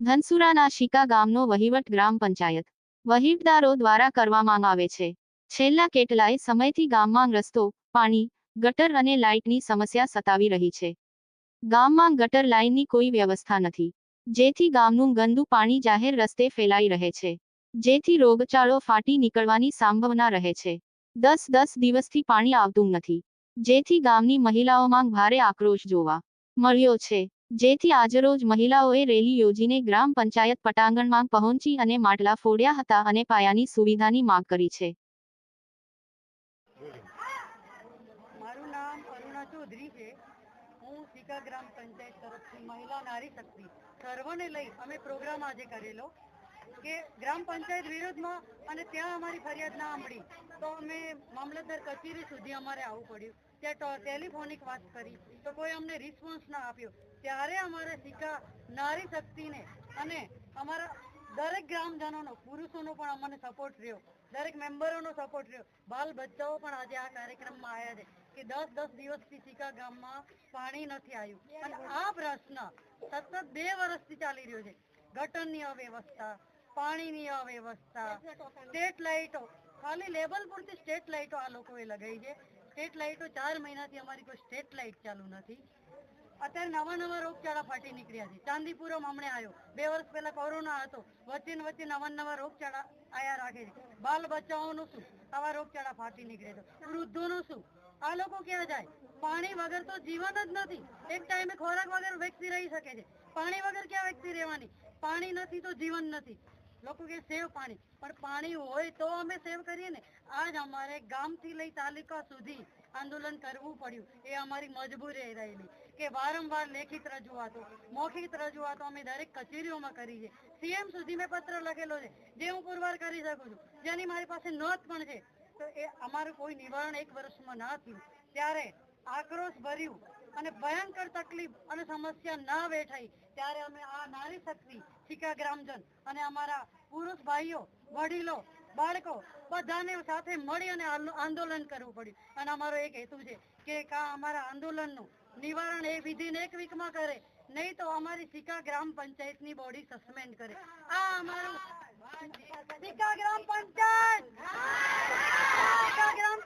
ધનસુરાના શિકા ગામનો વહીવટ ગ્રામ પંચાયત વહીવટદારો દ્વારા કરવામાં આવે છે। છેલ્લા કેટલાય સમયથી ગામમાં રસ્તો, પાણી, ગટર અને લાઇટની સમસ્યા સતાવી રહી છે। ગામમાં ગટર લાઇનની કોઈ વ્યવસ્થા નથી, જેથી ગામનું ગંદુ પાણી જાહેર રસ્તે ફેલાઈ રહે છે, જેથી રોગચાળો ફાટી નીકળવાની સંભાવના રહે છે। 10 દિવસથી પાણી આવતું નથી, જેથી ગામની મહિલાઓમાં ભારે આક્રોશ જોવા મળ્યો છે, જેથી આજરોજ મહિલાઓએ રેલી યોજીને ગ્રામ પંચાયત પટાંગણમાં પહોંચી અને માટલા ફોડ્યા હતા અને પાયાની સુવિધાની માંગ કરી છે। મારું નામ અરુણા ચૌધરી છે। હું શિકા ગ્રામ પંચાયત તરફથી મહિલા નારી શક્તિ સર્વને લઈ અમે પ્રોગ્રામ આજે કરેલો કે ગ્રામ પંચાયત વિરોધમાં, અને ત્યાં અમારી ફરિયાદ ના સાંભળી તો અમે મામલતદાર કચેરી સુધી અમારે આવવું પડ્યું। ત્યાં ટેલિફોનિક વાત કરી તો કોઈ અમને રિસ્પોન્સ ના આપ્યો। ત્યારે અમારે શિકા નારી શક્તિને અને અમારા દરેક ગ્રામજનોનો, પુરુષોનો પણ અમને સપોર્ટ રહ્યો, દરેક મેમ્બરોનો સપોર્ટ રહ્યો, બાલ બચ્ચાઓ પણ આજે આ કાર્યક્રમમાં આવ્યા છે કે 10 દિવસથી શિકા ગામમાં પાણી નથી આવ્યું અને આ પ્રશ્ન સતત 2 વર્ષથી ચાલી રહ્યો છે। ગટરની અવ્યવસ્થા, પાણીની અવ્યવસ્થા, સ્ટ્રીટ લાઇટો, ખાલી લેબલ પૂરતી સ્ટ્રીટ લાઇટો આ લોકોએ લગાવી છે। સ્ટ્રીટ લાઇટો 4 મહિનાથી અમારી કોઈ સ્ટ્રીટ લાઇટ ચાલુ નથી। અત્યારે નવા રોગચાળા ફાટી નીકળ્યા છે। ચાંદીપુરમ હમણે આવ્યો, 2 વર્ષ પહેલા કોરોના હતો, વચ્ચે નવા રોગચાળા આયા રાખે છે। બાલ બચ્ચાઓનું શું, આવા રોગચાળા ફાટી નીકળે છે। વૃદ્ધોનું શું, આ લોકો ક્યાં જાય? પાણી વગર તો જીવન જ નથી। એક ટાઈમે ખોરાક વગર વ્યક્તિ રહી શકે છે, પાણી વગર ક્યાં વ્યક્તિ રહેવાની? પાણી નથી તો જીવન નથી। લોકો કે સેવ પાણી, પણ પાણી હોય તો અમે સેવ કરીએ ને। આજ અમારે ગામથી લઈ તાલુકા સુધી આંદોલન કરવું પડ્યું, એ અમારી મજબૂરી રહેલી કે વારંવાર લેખિત રજૂઆતો, મૌખિક રજૂઆતો અમે દરેક કચેરીઓમાં કરી છે। સીએમ સુધી મેં પત્ર લખેલો છે, જે હું પુરવાર કરી શકું છું, જેની મારી પાસે નોંધ પણ છે। તો એ અમારું કોઈ નિવારણ 1 વર્ષમાં ના થયું, ત્યારે આક્રોશ ભર્યું અને ભયંકર તકલીફ અને સમસ્યા ના વેઠાઈ, ત્યારે અમે આ નારી શક્તિ શિકા ગ્રામજન અને અમારા પુરુષ ભાઈઓ, વડીલો, બાળકો બધાને સાથે મળી અને આંદોલન કરવું પડ્યું। અને અમારો એક હેતુ છે કે અમારા આંદોલનનું નિવારણ એ વિધિન 1 વીકમાં કરે, નહીં તો અમારી શિકા ગ્રામ પંચાયતની બોડી સસ્પેન્ડ કરે। આ અમારું શિકા ગ્રામ પંચાયત, શિકા ગ્રામ